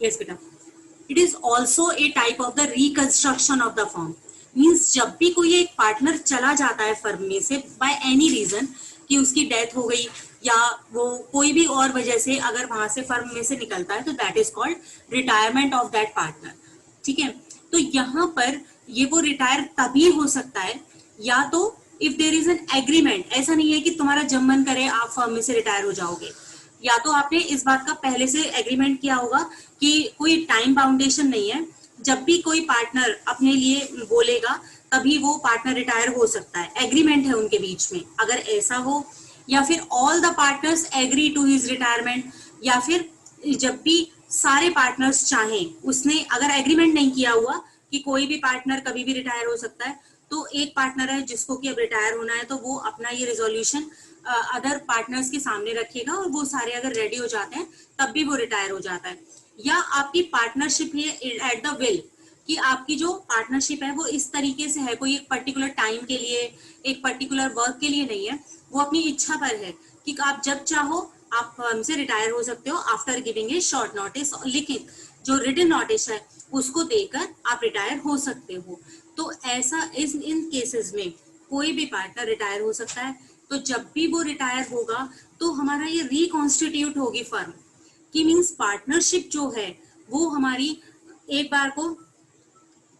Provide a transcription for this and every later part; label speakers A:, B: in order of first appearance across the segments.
A: Yes बेटा, it is also a type of the reconstruction of the firm. Means जब भी कोई एक पार्टनर चला जाता है फर्म में से बाय एनी रीजन, कि उसकी डेथ हो गई या वो कोई भी और वजह से अगर वहां से फर्म में से निकलता है, तो that is called retirement of that partner. ठीक है, तो यहाँ पर ये वो रिटायर तभी हो सकता है या तो if there is an agreement. ऐसा नहीं है कि तुम्हारा जब मन करे आप फर्म में से रिटायर हो जाओगे, या तो आपने इस बात का पहले से एग्रीमेंट किया होगा कि कोई टाइम बाउंडेशन नहीं है, जब भी कोई पार्टनर अपने लिए बोलेगा तभी वो पार्टनर रिटायर हो सकता है, एग्रीमेंट है उनके बीच में, अगर ऐसा हो। या फिर all the partners agree to his retirement, या फिर जब भी सारे पार्टनर्स चाहें, उसने अगर एग्रीमेंट नहीं किया हुआ कि कोई भी पार्टनर कभी भी रिटायर हो सकता है, तो एक पार्टनर है जिसको कि अब रिटायर होना है, तो वो अपना ये रेजोल्यूशन अदर पार्टनर्स के सामने रखेगा और वो सारे अगर रेडी हो जाते हैं तब भी वो रिटायर हो जाता है। या आपकी पार्टनरशिप है एट द विल, कि आपकी जो पार्टनरशिप है वो इस तरीके से है, कोई एक पर्टिकुलर टाइम के लिए, एक पर्टिकुलर वर्क के लिए नहीं है, वो अपनी इच्छा पर है कि आप जब चाहो आप फर्म से रिटायर हो सकते हो after giving a short notice, लेकिन जो रिटन नोटिस है उसको देकर आप रिटायर हो सकते हो। तो ऐसा इन केसेस में कोई भी पार्टनर रिटायर हो सकता है। तो जब भी वो रिटायर होगा तो हमारा ये रिकॉन्स्टिट्यूट होगी फर्म की, मीन्स पार्टनरशिप जो है वो हमारी एक बार को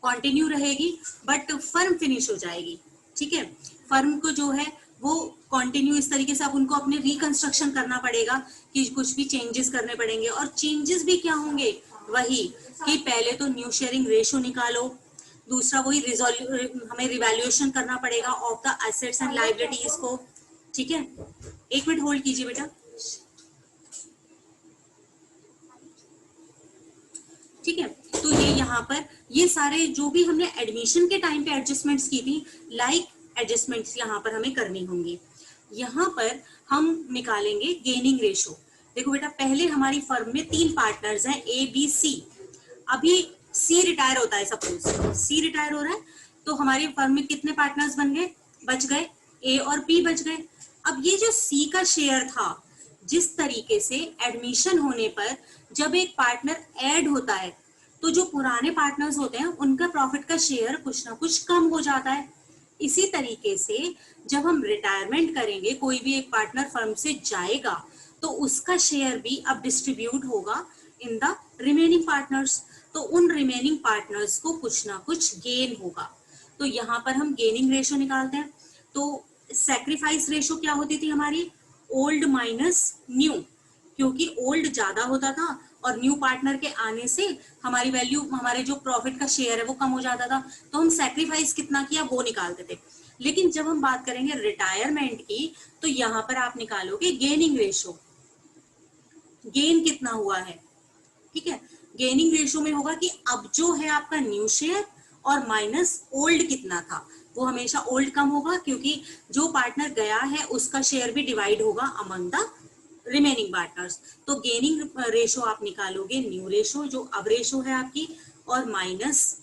A: कंटिन्यू रहेगी बट फर्म फिनिश हो जाएगी। ठीक है, फर्म को जो है वो कंटिन्यू इस तरीके से अब उनको अपने रिकंस्ट्रक्शन करना पड़ेगा कि कुछ भी चेंजेस करने पड़ेंगे। और चेंजेस भी क्या होंगे, वही कि पहले तो न्यू शेयरिंग रेशो निकालो, दूसरा वही हमें रिवैल्यूएशन करना पड़ेगा of the assets and liabilities को। ठीक है, एक मिनट होल्ड कीजिए बेटा। ठीक है, तो ये यहाँ पर ये सारे जो भी हमने एडमिशन के टाइम पे एडजस्टमेंट्स की थी, लाइक एडजस्टमेंट्स यहाँ पर हमें करनी होंगी। यहाँ पर हम निकालेंगे गेनिंग रेशो। देखो बेटा, पहले हमारी फर्म में 3 पार्टनर्स हैं ए बी सी। अभी सी रिटायर होता है, सपोज सी रिटायर हो रहा है, तो हमारी फर्म में कितने पार्टनर्स बन गए, बच गए ए और बी बच गए। अब ये जो सी का शेयर था, जिस तरीके से एडमिशन होने पर जब एक पार्टनर ऐड होता है तो जो पुराने पार्टनर्स होते हैं उनका प्रॉफिट का शेयर कुछ ना कुछ कम हो जाता है। इसी तरीके से जब हम रिटायरमेंट करेंगे, कोई भी एक पार्टनर फर्म से जाएगा तो उसका शेयर भी अब डिस्ट्रीब्यूट होगा इन द रिमेनिंग पार्टनर्स, तो उन रिमेनिंग पार्टनर्स को कुछ ना कुछ गेन होगा। तो यहाँ पर हम गेनिंग रेशो निकालते हैं। तो सैक्रिफाइस रेशो क्या होती थी हमारी, ओल्ड माइनस न्यू, क्योंकि ओल्ड ज्यादा होता था और न्यू पार्टनर के आने से हमारी वैल्यू, हमारे जो प्रॉफिट का शेयर है वो कम हो जाता था, तो हम सैक्रिफाइस कितना किया वो निकालते थे। लेकिन जब हम बात करेंगे रिटायरमेंट की, तो यहाँ पर आप निकालोगे गेनिंग रेशो, गेन कितना हुआ है। ठीक है, गेनिंग रेशो में होगा कि अब जो है आपका न्यू शेयर और माइनस ओल्ड कितना था, वो हमेशा ओल्ड कम होगा क्योंकि जो पार्टनर गया है उसका शेयर भी डिवाइड होगा अमंग द रिमेनिंग पार्टनर्स। तो गेनिंग रेशो आप निकालोगे न्यू रेशो जो अब रेशो है आपकी, और माइनस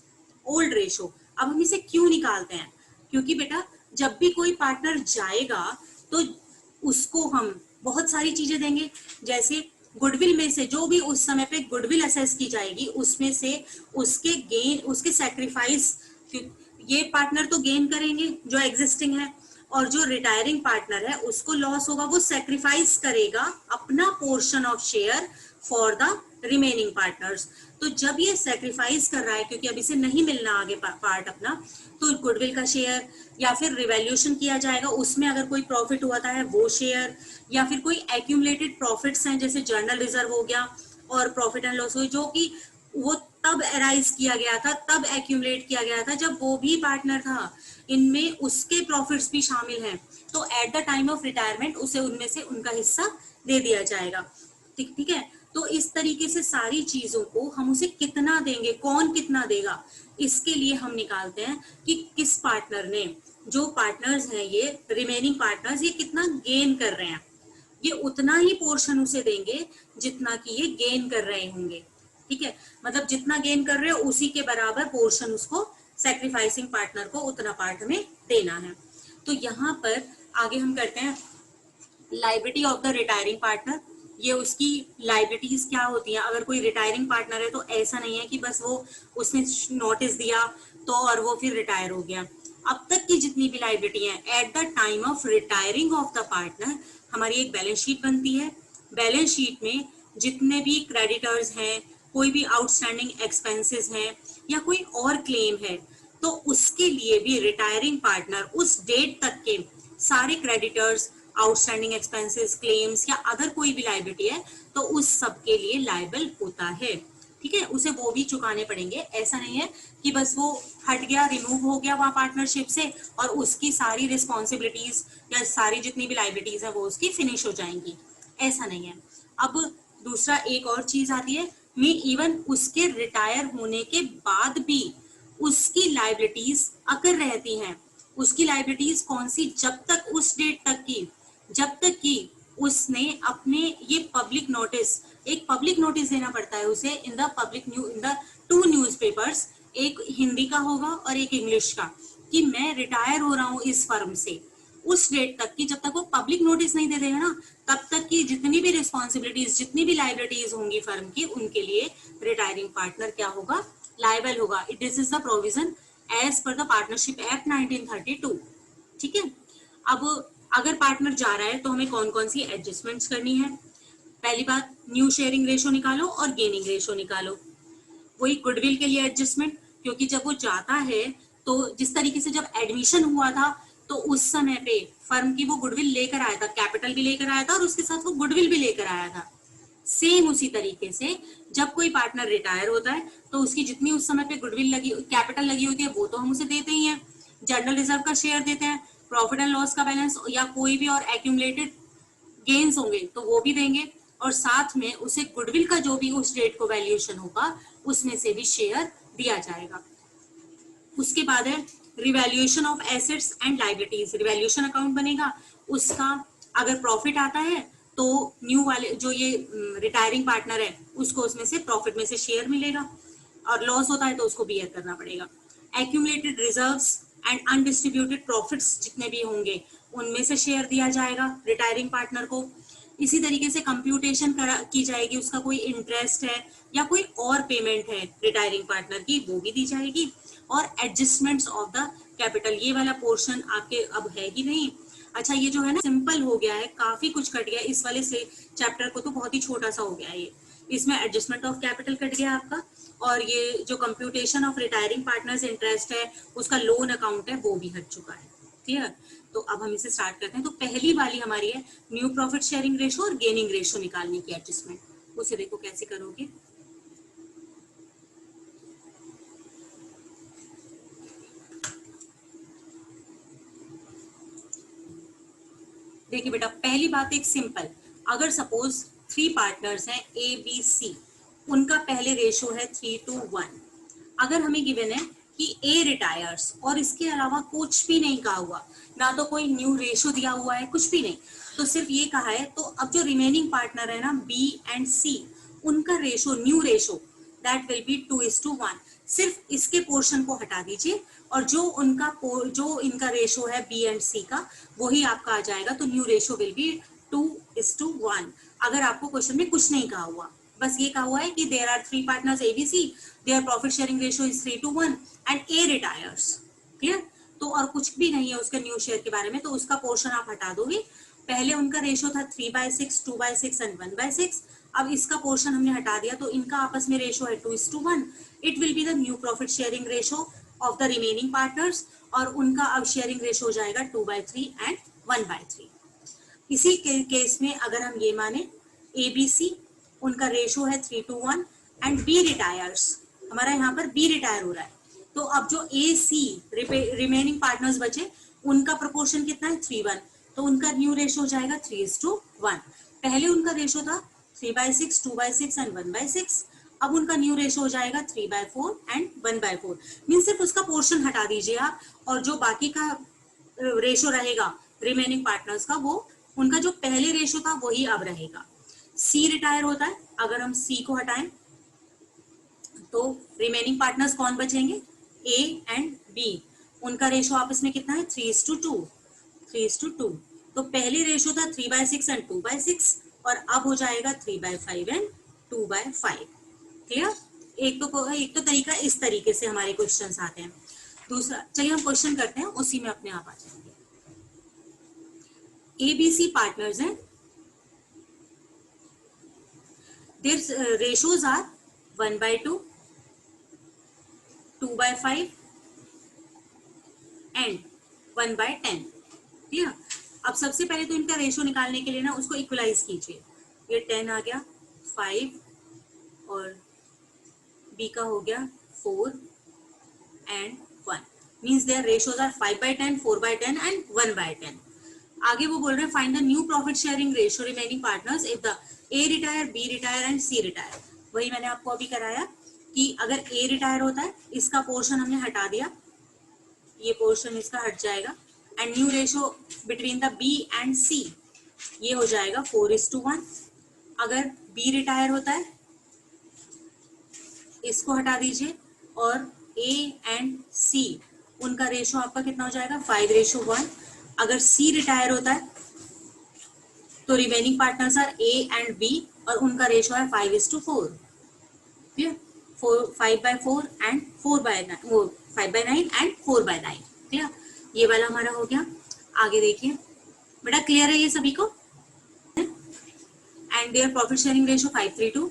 A: ओल्ड रेशो। अब हम इसे क्यों निकालते हैं, क्योंकि बेटा जब भी कोई पार्टनर जाएगा तो उसको हम बहुत सारी चीजें देंगे, जैसे गुडविल में से जो भी उस समय पे गुडविल असेस की जाएगी उसमें से उसके गेन, उसके सैक्रिफाइस, ये पार्टनर तो गेन करेंगे जो एग्जिस्टिंग है, और जो रिटायरिंग पार्टनर है उसको लॉस होगा, वो सैक्रिफाइस करेगा अपना portion of share for the remaining partners. तो जब ये सैक्रिफाइस कर रहा है क्योंकि अब इसे नहीं मिलना आगे पार्ट अपना, तो गुडविल का शेयर या फिर रिवैल्यूएशन किया जाएगा, उसमें अगर कोई प्रॉफिट हुआ था है वो शेयर, या फिर कोई एक्यूमुलेटेड प्रॉफिट्स हैं जैसे जर्नल रिजर्व हो गया और प्रॉफिट एंड लॉस हो, जो कि वो तब अराइज किया गया था, तब एक्यूमुलेट किया गया था जब वो भी पार्टनर था, इनमें उसके प्रॉफिट्स भी शामिल हैं, तो at the time of retirement उसे उनमें से उनका हिस्सा दे दिया जाएगा। ठीक है, तो इस तरीके से सारी चीजों को हम उसे कितना देंगे, कौन कितना देगा, इसके लिए हम निकालते हैं कि किस पार्टनर ने, जो पार्टनर्स हैं ये रिमेनिंग पार्टनर्स, ये कितना गेन कर रहे हैं, ये उतना ही पोर्शन उसे देंगे जितना कि ये गेन कर रहे होंगे। ठीक है, मतलब जितना गेन कर रहे हो उसी के बराबर पोर्शन उसको सैक्रिफाइसिंग पार्टनर को उतना पार्ट में देना है। तो यहाँ पर आगे हम करते हैं liability of the retiring partner. ये उसकी लाइबिलिटीज क्या होती हैं। अगर कोई रिटायरिंग पार्टनर है तो ऐसा नहीं है कि बस वो उसने नोटिस दिया तो और वो फिर रिटायर हो गया। अब तक की जितनी भी लाइबिलिटी है at the time of retiring of the partner, हमारी एक बैलेंस शीट बनती है। बैलेंस शीट में जितने भी क्रेडिटर्स हैं, कोई भी आउटस्टैंडिंग एक्सपेंसेस हैं या कोई और क्लेम है, तो उसके लिए भी रिटायरिंग पार्टनर उस डेट तक के सारे क्रेडिटर्स, आउटस्टैंडिंग एक्सपेंसेस, क्लेम्स या अदर कोई भी लाइबिलिटी है तो उस सब के लिए लाइबल होता है। ठीक है, उसे वो भी चुकाने पड़ेंगे। ऐसा नहीं है कि बस वो हट गया, रिमूव हो गया वहां पार्टनरशिप से और उसकी सारी रिस्पॉन्सिबिलिटीज या सारी जितनी भी लाइबिलिटीज है वो उसकी फिनिश हो जाएंगी, ऐसा नहीं है। अब दूसरा एक और चीज आती है, में इवन उसके रिटायर होने के बाद भी उसकी लाइबिलिटीज अगर रहती हैं। उसकी लाइबिलिटीज कौन सी? जब तक उस डेट तक की, जब तक कि उसने अपने ये पब्लिक नोटिस, एक पब्लिक नोटिस देना पड़ता है उसे in the public in the 2 newspapers, एक हिंदी का होगा और एक इंग्लिश का, कि मैं रिटायर हो रहा हूँ इस फर्म से। उस डेट तक की, जब तक वो पब्लिक नोटिस नहीं दे देगा ना, तब तक की जितनी भी रिस्पॉन्सिबिलिटीज, जितनी भी लाइबिलिटीज होंगी फर्म की, उनके लिए रिटायरिंग पार्टनर क्या होगा? लाइबल होगा। This is the provision as per the partnership act 1932। ठीक है, अब अगर पार्टनर जा रहा है तो हमें कौन कौन सी एडजस्टमेंट्स करनी है? पहली बात, न्यू शेयरिंग रेशो निकालो और गेनिंग रेशो निकालो। वही गुडविल के लिए एडजस्टमेंट, क्योंकि जब वो जाता है तो जिस तरीके से जब एडमिशन हुआ था तो उस समय पे फर्म की वो गुडविल लेकर आया था, कैपिटल भी लेकर आया था और उसके साथ वो गुडविल भी लेकर आया था। सेम उसी तरीके से जब कोई पार्टनर रिटायर होता है तो उसकी जितनी उस समय पे गुडविल लगी, कैपिटल लगी होती है, वो तो हम उसे देते ही हैं। जनरल रिजर्व का शेयर देते हैं, प्रॉफिट एंड लॉस का बैलेंस या कोई भी और एक्यूमुलेटेड गेन्स होंगे तो वो भी देंगे, और साथ में उसे गुडविल का जो भी उस डेट को वैल्यूएशन होगा उसमें से भी शेयर दिया जाएगा। उसके बाद है revaluation of assets and liabilities. Revaluation account बनेगा उसका। अगर प्रॉफिट आता है तो न्यू वाले जो ये रिटायरिंग पार्टनर है उसको उसमें से प्रॉफिट में से शेयर मिलेगा, और लॉस होता है तो उसको बियर करना पड़ेगा। Accumulated reserves and undistributed profits जितने भी होंगे उनमें से शेयर दिया जाएगा रिटायरिंग पार्टनर को। इसी तरीके से कंप्यूटेशन की जाएगी, उसका कोई इंटरेस्ट है या कोई और पेमेंट है रिटायरिंग पार्टनर की, वो भी दी जाएगी। और एडजस्टमेंट्स ऑफ द कैपिटल, ये वाला पोर्शन आपके अब है ही नहीं। अच्छा, ये जो है ना सिंपल हो गया है, काफी कुछ कट गया इस वाले से चैप्टर को, तो बहुत ही छोटा सा हो गया है ये। इसमें एडजस्टमेंट ऑफ कैपिटल कट गया आपका, और ये जो computation of retiring partners interest है, उसका लोन अकाउंट है, वो भी हट चुका है। क्लियर? तो अब हम इसे स्टार्ट करते हैं। तो पहली वाली हमारी है न्यू प्रॉफिट शेयरिंग रेशो और गेनिंग रेशो निकालने की एडजस्टमेंट। उसे देखो कैसे करोगे। देखिए बेटा, पहली बात एक सिंपल, अगर सपोज 3 पार्टनर्स हैं ए बी सी, उनका पहले रेशो है 3:1। अगर हमें गिवन है कि ए रिटायर्स और इसके अलावा कुछ भी नहीं कहा हुआ, ना तो कोई न्यू रेशो दिया हुआ है, कुछ भी नहीं, तो सिर्फ ये कहा है, तो अब जो रिमेनिंग पार्टनर है ना बी एंड सी, उनका ratio, new ratio that will be 2:1। सिर्फ इसके पोर्शन को हटा दीजिए और जो इनका रेशो है बी एंड सी का, वही आपका आ जाएगा। तो न्यू रेशो विल बी 2:1। अगर आपको क्वेश्चन में कुछ नहीं कहा हुआ, बस ये कहा हुआ है कि there are 3 partners ABC, their profit sharing ratio is 3:1 and A retires. Clear? तो और कुछ भी नहीं है उसके न्यू शेयर के बारे में, तो उसका पोर्शन आप हटा दोगे। पहले उनका रेशो था 3/6, 2/6 एंड 1/6। अब इसका पोर्शन हमने हटा दिया तो इनका आपस में रेशो है 2:1। It will be the new profit sharing ratio of the remaining partners, और उनका अब शेयरिंग रेशो हो जाएगा 2/3 एंड 1/3। इसी केस में अगर हम ये माने ABC, उनका रेशो है 3:1 एंड बी रिटायर्स, हमारा यहाँ पर बी रिटायर हो रहा है, तो अब जो AC रिमेनिंग पार्टनर्स बचे उनका प्रोपोर्शन कितना है 3:1, तो उनका न्यू रेशो हो जाएगा 3:1। पहले उनका रेशो था 3/6, 2/6 एंड 1/6। अब उनका न्यू रेशो हो जाएगा 3/4 एंड 1/4। मीन सिर्फ उसका पोर्शन हटा दीजिए आप, और जो बाकी का रेशो रहेगा रिमेनिंग पार्टनर्स का, वो उनका जो पहले रेशो था वही अब रहेगा। सी रिटायर होता है, अगर हम सी को हटाएं तो रिमेनिंग पार्टनर्स कौन बचेंगे? A and B. उनका रेशो आपस में कितना है? 3:2। 3:2। तो पहले रेशो था 3/6 एंड 2/6, और अब हो जाएगा 3/5 एंड 2/5। क्लियर? एक तो तरीका इस तरीके से हमारे क्वेश्चंस आते हैं। दूसरा, चलिए हम क्वेश्चन करते हैं, उसी में अपने आप आ जाएंगे। ABC पार्टनर्स हैं, देयर रेशोज आर 1/2, 2/5 एंड 1/10। ठीक है? अब सबसे पहले तो इनका रेशो निकालने के लिए ना उसको इक्वलाइज कीजिए। ये 10 आ गया, 5 और B का हो गया 4 and 1, means their ratios are 5/10, 4/10 and 1/10। आगे वो बोल रहे हैं find the new profit sharing ratio remaining partners if the A retire, B retire and C retire. वही मैंने आपको अभी कराया कि अगर A रिटायर होता है, इसका पोर्शन हमने हटा दिया, ये पोर्शन इसका हट जाएगा, and new ratio between the B and C ये हो जाएगा 4:1। अगर B रिटायर होता है, इसको हटा दीजिए, और A एंड C उनका रेशो आपका कितना हो जाएगा 5:1। अगर C रिटायर होता है तो remaining partners are A and B और उनका रेशो है 5:4। ठीक है? 5/4 एंड 4/9, वो 5/9 एंड 4/9। ठीक है? ये वाला हमारा हो गया। आगे देखिए बेटा, क्लियर है ये सभी को? And there profit sharing ratio 5:3:2।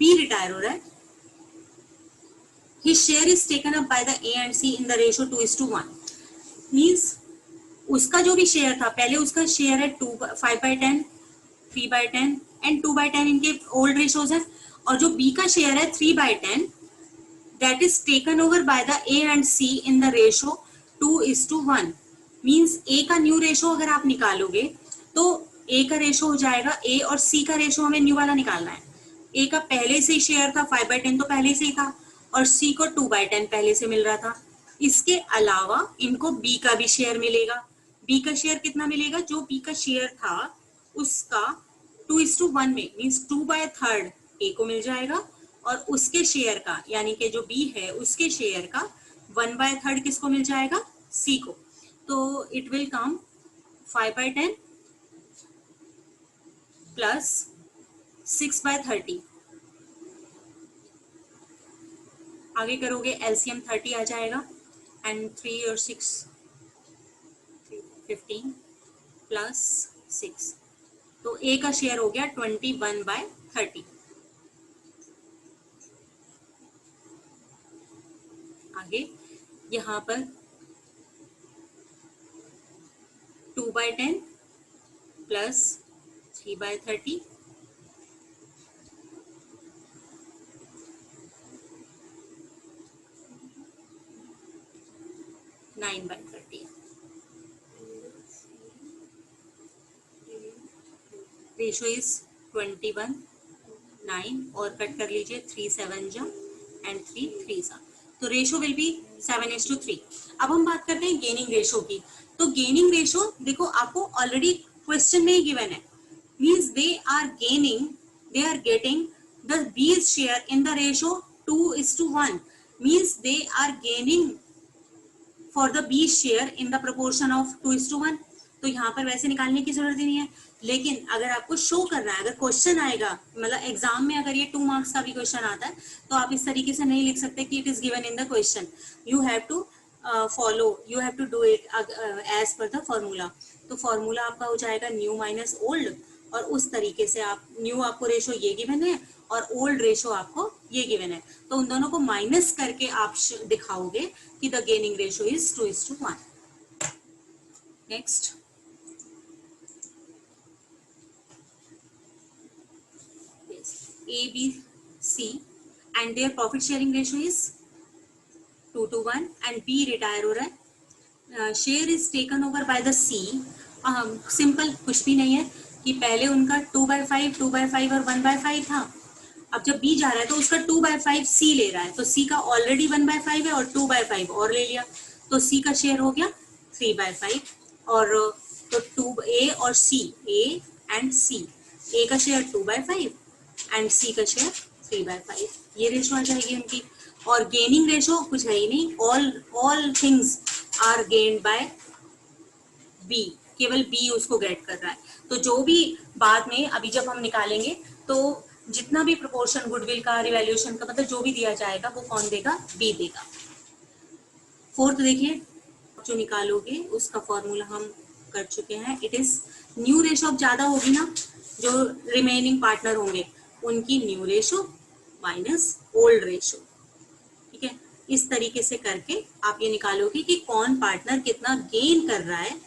A: B retire हो रहा है, his share is taken up by the A and C in the ratio 2:1। Means उसका जो भी शेयर था, पहले उसका शेयर है 5/10, 3/10 एंड 2/10, इनके ओल्ड रेशोज है, और जो B का शेयर है 3/10 that is taken over by the A and C in the ratio 2:1। Means A का न्यू रेशो अगर आप निकालोगे तो A का रेशो हो जाएगा, A और C का रेशो हमें न्यू वाला निकालना है। A का पहले से ही शेयर था 5/10, तो पहले से ही था, और C को 2/10 पहले से मिल रहा था। इसके अलावा इनको B का भी शेयर मिलेगा। B का शेयर कितना मिलेगा? जो B का शेयर था उसका 2:1 में, मीन्स 2/3 A को मिल जाएगा, और उसके शेयर का, यानी कि जो B है उसके शेयर का 1/3 किसको मिल जाएगा? C को। तो इट विल कम 5/10 प्लस 6/30। आगे करोगे एलसीएम 30 आ जाएगा, एंड 3 और 6 15 प्लस 6, तो A का शेयर हो गया 21/30। आगे यहाँ पर 2/10 प्लस 3/30, 9/30। रेशो इज 21, 9 और कट कर लीजिए, 3 7 जा एंड 3 3 जा, तो रेशो विल बी 7:3। अब हम बात करते हैं गेनिंग रेशो की। तो गेनिंग रेशो देखो आपको ऑलरेडी क्वेश्चन में ही गिवन है, means they are getting the B's share in the ratio 2:1, means they are gaining for the B share in the proportion of 2:1। तो यहाँ पर वैसे निकालने की जरूरत ही नहीं है, लेकिन अगर आपको शो करना है, अगर क्वेश्चन आएगा, मतलब एग्जाम में अगर ये 2 मार्क्स का भी क्वेश्चन आता है, तो आप इस तरीके से नहीं लिख सकते कि it is given in the question. You have to follow, you have to do it as per the formula. तो फॉर्मूला आपका हो जाएगा न्यू माइनस ओल्ड, और उस तरीके से आप, न्यू आपको रेशो ये गिवन है और ओल्ड रेशो आपको ये गिवन है, तो उन दोनों को माइनस करके आप दिखाओगे कि the gaining ratio is 2:1। Next, A, B, C and their profit sharing ratio is 2:1 and B retire हो रहा है, share is taken over by the C। Simple, कुछ भी नहीं है कि पहले उनका 2/5, 2/5 और 1/5 था, अब जब B जा रहा है तो उसका 2/5 C ले रहा है, तो C का ऑलरेडी 1/5 है और 2/5 और ले लिया, तो C का शेयर हो गया 3/5, और तो 2A और C, A and C, A का शेयर 2/5 एंड C का शेयर 3/5, ये रेशो आ जाएगी उनकी। और गेनिंग रेशो कुछ है ही नहीं, all things are gained by B, केवल बी उसको गेट कर रहा है। तो जो भी बाद में अभी जब हम निकालेंगे तो जितना भी प्रोपोर्शन गुडविल का, रिवैल्यूएशन का, मतलब जो भी दिया जाएगा वो कौन देगा, बी देगा। फोर्थ देखिए, जो निकालोगे उसका फॉर्मूला हम कर चुके हैं। इट इज न्यू रेशो, अब ज्यादा होगी ना, जो रिमेनिंग पार्टनर होंगे उनकी new ratio minus old ratio, ठीक है। इस तरीके से करके आप ये निकालोगे कि कौन पार्टनर कितना गेन कर रहा है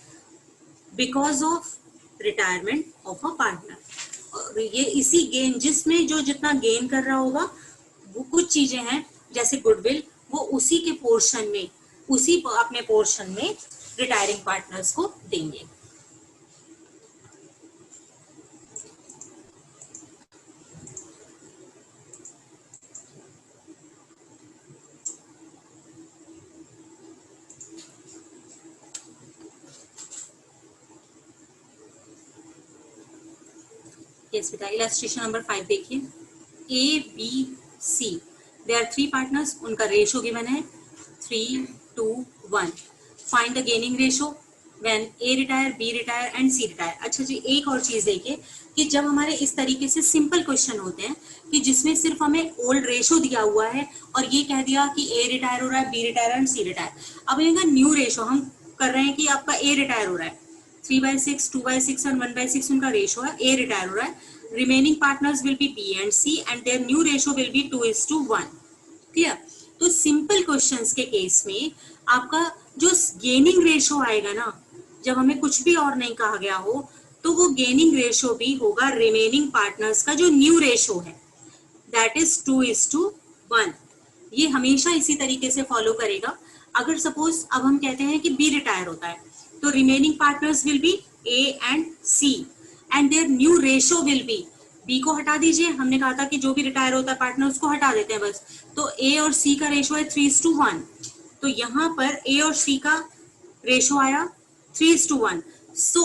A: because of retirement of a partner. और ये इसी गेन, जिसमें जो जितना गेन कर रहा होगा वो कुछ चीजें हैं जैसे गुडविल, वो उसी के पोर्शन में, उसी अपने पोर्शन में रिटायरिंग पार्टनर्स को देंगे। यस बेटा, इलस्ट्रेशन नंबर 5 देखिए, A B C, they are 3 partners, उनका रेशो गिवन है 3:1। Find the gaining ratio when A retire, B retire and C retire. अच्छा जी, एक और चीज देखिए कि जब हमारे इस तरीके से सिंपल क्वेश्चन होते हैं कि जिसमें सिर्फ हमें ओल्ड रेशो दिया हुआ है और ये कह दिया कि ए रिटायर हो रहा है, B retire and C retire, अब इनका न्यू रेशो हम कर रहे हैं कि आपका ए रिटायर हो रहा है, 3/6, 2/6 and 1/6 उनका रेशो है, ए रिटायर हो रहा है, remaining partners will be B and C and their new ratio will be 2:1। Clear? तो सिंपल क्वेश्चंस के केस में आपका जो गेनिंग रेशो आएगा ना, जब हमें कुछ भी और नहीं कहा गया हो, तो वो गेनिंग रेशो भी होगा रिमेनिंग पार्टनर्स का जो न्यू रेशो है, दैट इज 2:1। ये हमेशा इसी तरीके से फॉलो करेगा। अगर सपोज अब हम कहते हैं कि बी रिटायर होता है, तो remaining partners will be A and C and their new ratio will be, B को हटा दीजिए, हमने कहा था कि जो भी रिटायर होता है पार्टनर उसको हटा देते हैं बस, तो ए और सी का रेशो है 3:1, तो यहाँ पर ए और सी का रेशो आया 3:1। सो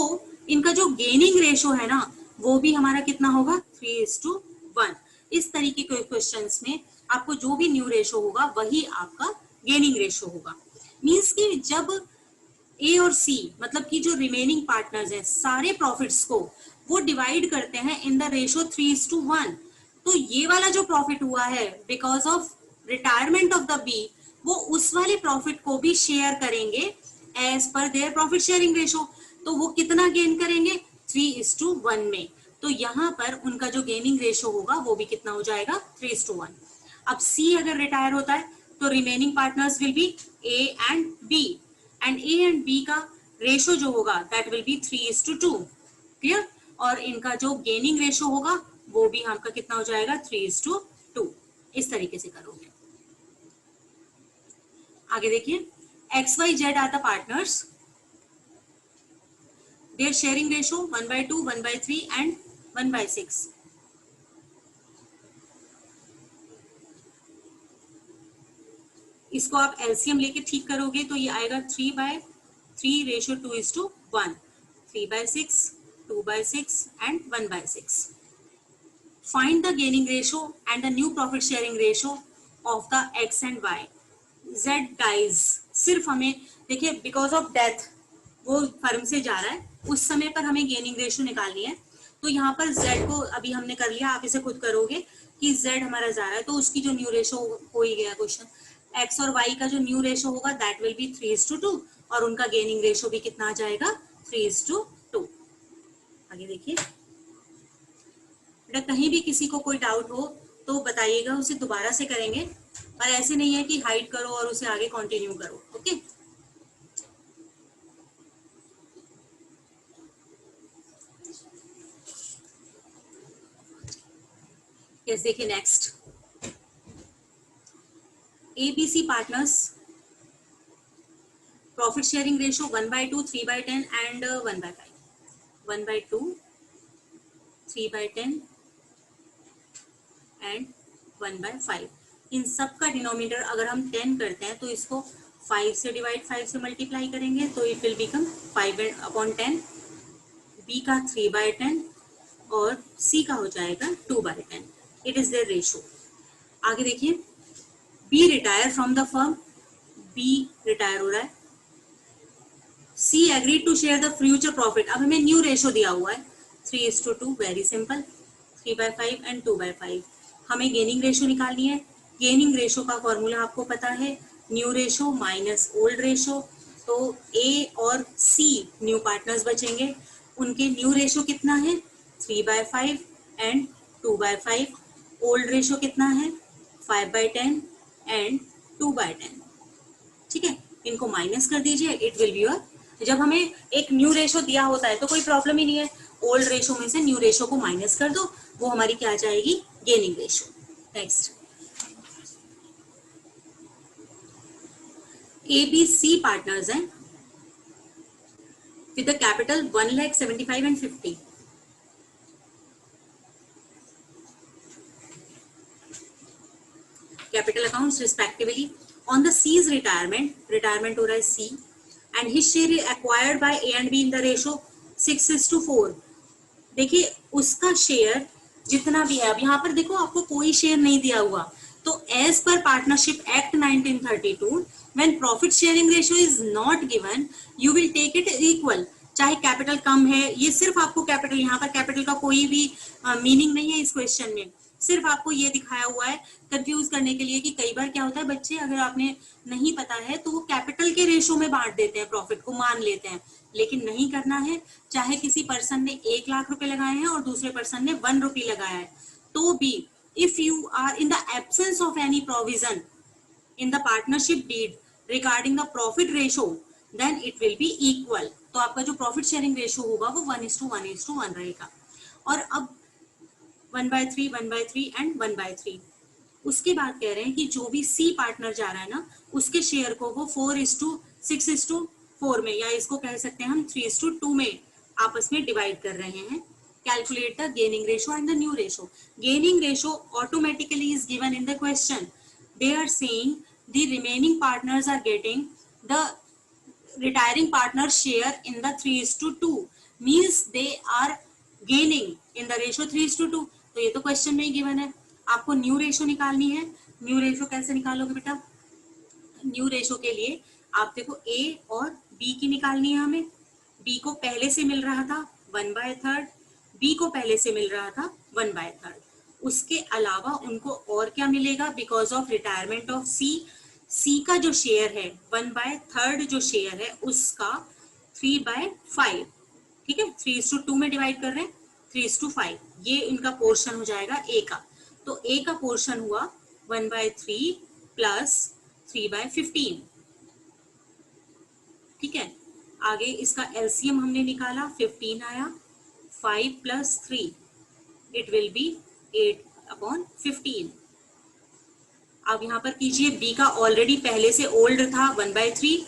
A: इनका जो गेनिंग रेशो है ना, वो भी हमारा कितना होगा, 3:1। इस तरीके के क्वेश्चंस में आपको जो भी न्यू रेशो होगा वही आपका गेनिंग रेशो होगा। मींस कि जब ए और सी, मतलब कि जो रिमेनिंग पार्टनर्स हैं, सारे प्रॉफिट्स को वो डिवाइड करते हैं इन द रेशो 3:1, तो ये वाला जो प्रॉफिट हुआ है because of retirement of the B, वो उस वाले प्रॉफिट को भी शेयर करेंगे as per there profit sharing ratio. तो वो कितना गेन करेंगे, 3:1 में। तो यहाँ पर उनका जो गेनिंग रेशो होगा वो भी कितना हो जाएगा, 3:1। अब सी अगर रिटायर होता है तो remaining partners will be A and B, and A and B का रेशो जो होगा दैट विल बी 3:2। क्लियर? और इनका जो गेनिंग रेशो होगा वो भी आपका कितना हो जाएगा, 3:2। इस तरीके से करोगे। आगे देखिए, X Y Z are the partners, their sharing ratio 1/2, 1/3 and 1/6। इसको आप एलसीएम लेके ठीक करोगे तो ये आएगा 3/3 ratio 2:1, 3/6, 2/6 and 1/6। Find the gaining ratio and the new profit sharing ratio of the X and Y. Z dies, सिर्फ हमें देखिए बिकॉज ऑफ डेथ वो फर्म से जा रहा है, उस समय पर हमें गेनिंग रेशो निकालनी है। तो यहाँ पर जेड को अभी हमने कर लिया, आप इसे खुद करोगे कि जेड हमारा जा रहा है तो उसकी जो न्यू रेशो हो ही गया क्वेश्चन। एक्स और वाई का जो न्यू रेशो होगा दैट विल बी 3:2 और उनका गेनिंग रेशो भी कितना आ जाएगा, 3:2। आगे देखिए बेटा, कहीं भी किसी को कोई डाउट हो तो बताइएगा, उसे दोबारा से करेंगे, पर ऐसे नहीं है कि हाइड करो और उसे आगे कंटिन्यू करो। ओके, यस देखिए next, ABC partners, profit sharing ratio 1/2, 3/10 and 1/5, 1/2, 3/10 and 1/5। इन सब का डिनोमिनेटर अगर हम 10 करते हैं तो इसको 5 से डिवाइड, 5 से मल्टीप्लाई करेंगे तो इट विल बिकम 5/10। बी का 3/10 और सी का हो जाएगा 2/10। It is their ratio. आगे देखिए, B retire from the firm, B retire हो रहा है, C agree to share the future profit. अब हमें न्यू रेशो दिया हुआ है 3:2, वेरी सिंपल, 3/5 एंड 2/5। हमें गेनिंग रेशो निकालनी है। गेनिंग रेशो का फॉर्मूला आपको पता है, new ratio minus old ratio. तो ए और सी न्यू पार्टनर्स बचेंगे, उनके न्यू रेशो कितना है 3/5 एंड 2/5। ओल्ड रेशो कितना है 5/10 एंड 2/10। ठीक है, इनको माइनस कर दीजिए, इट विल बी योर। जब हमें एक न्यू रेशो दिया होता है तो कोई प्रॉब्लम ही नहीं है, ओल्ड रेशो में से न्यू रेशो को माइनस कर दो, वो हमारी क्या आ जाएगी, gaining ratio. Next, A B C partners हैं with the capital 1,75,000 and 50। Capital accounts respectively. On the C's retirement, retirement हो रहा है C, and his share acquired by A and B in the ratio 6:4। देखिए उसका share जितना भी है, अब यहाँ पर देखो आपको कोई शेयर नहीं दिया हुआ, तो एज पर partnership act 1932 when profit sharing ratio is not given you will take it equal. चाहे कैपिटल कम है, ये सिर्फ आपको कैपिटल, यहाँ पर कैपिटल का कोई भी मीनिंग नहीं है इस क्वेश्चन में, सिर्फ आपको ये दिखाया हुआ है कंफ्यूज करने के लिए कि कई बार क्या होता है बच्चे, अगर आपने नहीं पता है तो वो कैपिटल के रेशो में बांट देते हैं, प्रॉफिट को मान लेते हैं, लेकिन नहीं करना है। चाहे किसी पर्सन ने 1 लाख रुपए लगाए हैं और दूसरे पर्सन ने 1 रुपी लगाया है, तो भी if you are in the absence of any provision in the partnership deed regarding the profit ratio then it will be equal. तो आपका जो प्रॉफिट शेयरिंग रेशो होगा वो 1:1:1 रहेगा। और अब 1/3, 1/3 एंड 1/3। उसके बाद कह रहे हैं कि जो भी सी पार्टनर जा रहा है ना, उसके शेयर को वो 4:6:4 में, या इसको कह सकते हैं हम 3:2 में आपस में डिवाइड कर रहे हैं। Calculate the gaining ratio and the new ratio. Gaining ratio automatically is given in the question. They are saying the remaining partners are getting the retiring partner share in the 3:2 means they are gaining in the ratio 3:2। तो ये तो question में ही given है। आपको new ratio निकालनी है। New ratio कैसे निकालोगे बेटा, न्यू रेशो के लिए आप देखो ए और बी की निकालनी है हमें। बी को पहले से मिल रहा था 1/3, बी को पहले से मिल रहा था 1/3। उसके अलावा उनको और क्या मिलेगा, बिकॉज ऑफ रिटायरमेंट ऑफ सी, सी का जो शेयर है 1/3 जो शेयर है उसका 3/5, ठीक है, 3:2 में डिवाइड कर रहे हैं, 3:5, ये इनका पोर्शन हो जाएगा ए का। तो ए का पोर्शन हुआ 1/3 प्लस 3/15, ठीक है। आगे इसका एलसीएम हमने निकाला, 15 आया, 5 + 3 इट विल बी 8/15। अब यहाँ पर कीजिए, बी का ऑलरेडी पहले से ओल्ड था 1/3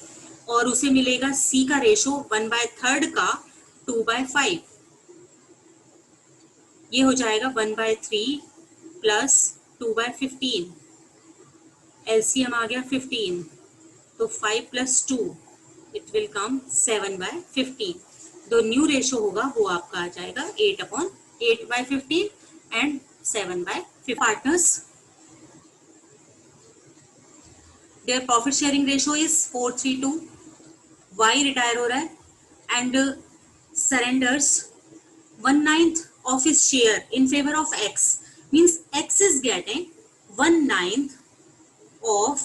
A: और उसे मिलेगा सी का रेशो 1/3 का 2/5, ये हो जाएगा 1/3 प्लस 2/15, एलसीएम आ गया 15, तो 5 + 2 इट विल कम 7/15। जो न्यू रेशो होगा वो आपका आ जाएगा 8/15 and 7/15। Partners their profit sharing ratio is 4:3:2, Y retire हो रहा है and surrenders 1/9 of his share in favor of X, means X is getting 1/9 of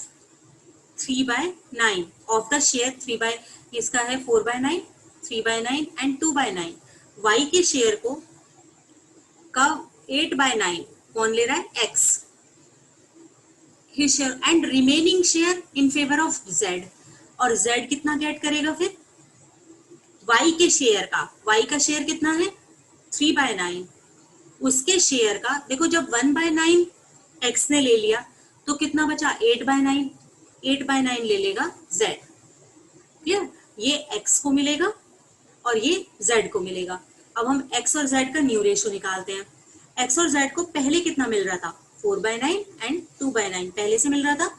A: 3/9 of the share 3/, इसका है 4/9, 3/9 and 2/9। Y के शेयर को का 8/9 कौन ले रहा है, X, his share and remaining share in favor of Z, और Z कितना गेट करेगा फिर, Y के शेयर का, Y का शेयर कितना है 3/9, उसके शेयर का देखो, जब 1/9 X ने ले लिया तो कितना बचा 8/9, 8/9 ले लेगा Z, क्लियर, ये X को मिलेगा और ये Z को मिलेगा। अब हम X और Z का न्यू रेशो निकालते हैं। X और Z को पहले कितना मिल रहा था 4/9 एंड 2/9 पहले से मिल रहा था,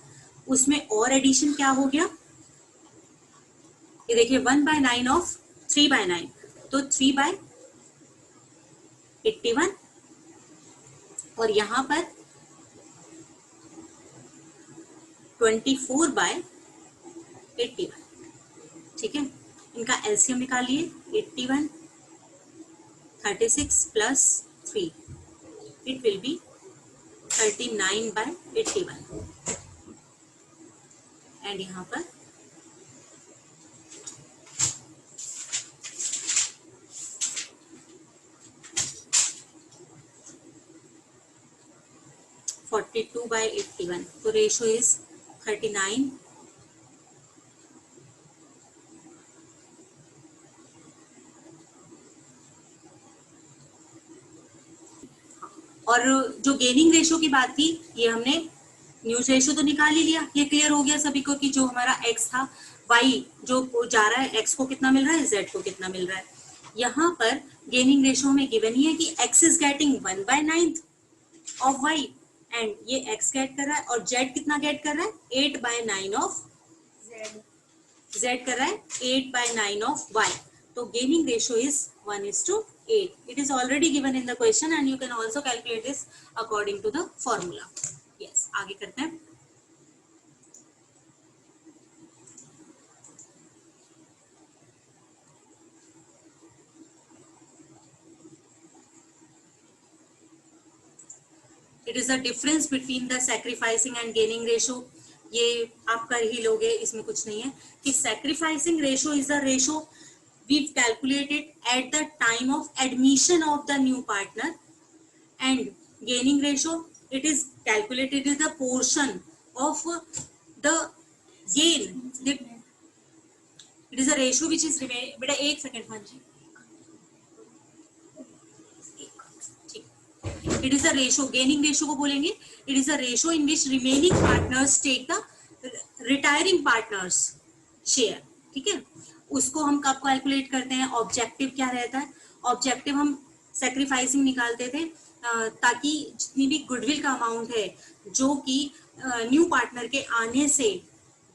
A: उसमें और एडिशन क्या हो गया, ये देखिए 1/9 ऑफ 3/9, तो 3/81, और यहां पर 24/81, ठीक है, इनका एलसीएम निकालिए, 81 36 plus 3, it will B 39/81 and यहाँ पर 42/81, तो रेशो इज 39 और जो गेनिंग रेशो की बात थी ये हमने न्यूज रेशो तो निकाल ही लिया, ये क्लियर हो गया सभी को कि जो हमारा एक्स था, वाई जो जा रहा है एक्स को कितना मिल रहा है, जेड को कितना मिल रहा है। यहाँ पर गेनिंग रेशो में गिवन ही है कि X is getting 1/9 of Y and ये एक्स गेट कर रहा है और जेड कितना गेट कर रहा है, 8/9 ऑफ जेड कर रहा है 8/9 ऑफ वाई। तो gaining ratio is 1:8. It is already given in the question and you can also calculate this according to the formula. Yes, आगे करते हैं। It is the difference between the sacrificing and gaining ratio. ये आप कर ही लोगे, इसमें कुछ नहीं है कि sacrificing ratio is the ratio we've calculated at the time of admission of the new partner and gaining ratio it is calculated as the portion of the gain. It is a ratio which is remain बेटा एक second हाँ जी, it is a ratio, gaining ratio को बोलेंगे it is a ratio in which remaining partners take the retiring partners share, ठीक है। उसको हम कब कैलकुलेट करते हैं, ऑब्जेक्टिव क्या रहता है, ऑब्जेक्टिव हम सैक्रिफाइसिंग निकालते थे ताकि जितनी भी गुडविल का अमाउंट है जो कि न्यू पार्टनर के आने से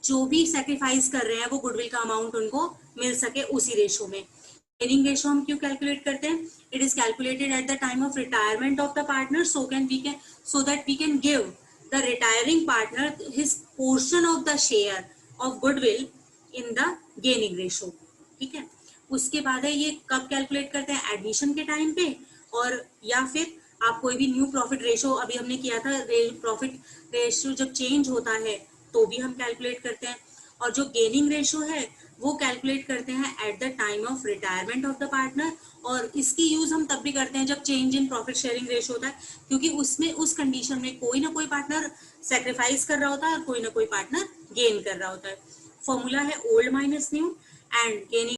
A: जो भी सैक्रिफाइस कर रहे हैं वो गुडविल का अमाउंट उनको मिल सके उसी रेशो में। गेनिंग रेशो हम क्यों कैलकुलेट करते हैं, it is calculated at the time of retirement of the partner so that we can give the retiring partner his portion of the share of goodwill in the gaining ratio, ठीक है। उसके बाद है ये कब calculate करते हैं, admission के टाइम पे, और या फिर आप कोई भी न्यू प्रॉफिट रेशो अभी हमने किया था, प्रॉफिट रेशो जब चेंज होता है तो भी हम कैलकुलेट करते हैं। और जो गेनिंग रेशो है वो कैलकुलेट करते हैं at the time of retirement of the partner, और इसकी यूज हम तब भी करते हैं जब change in profit sharing ratio होता है, क्योंकि उसमें उस कंडीशन में कोई ना कोई पार्टनर सेक्रीफाइस कर रहा होता है और कोई ना कोई पार्टनर गेन कर रहा होता है। फॉर्मूला है old minus new and gaining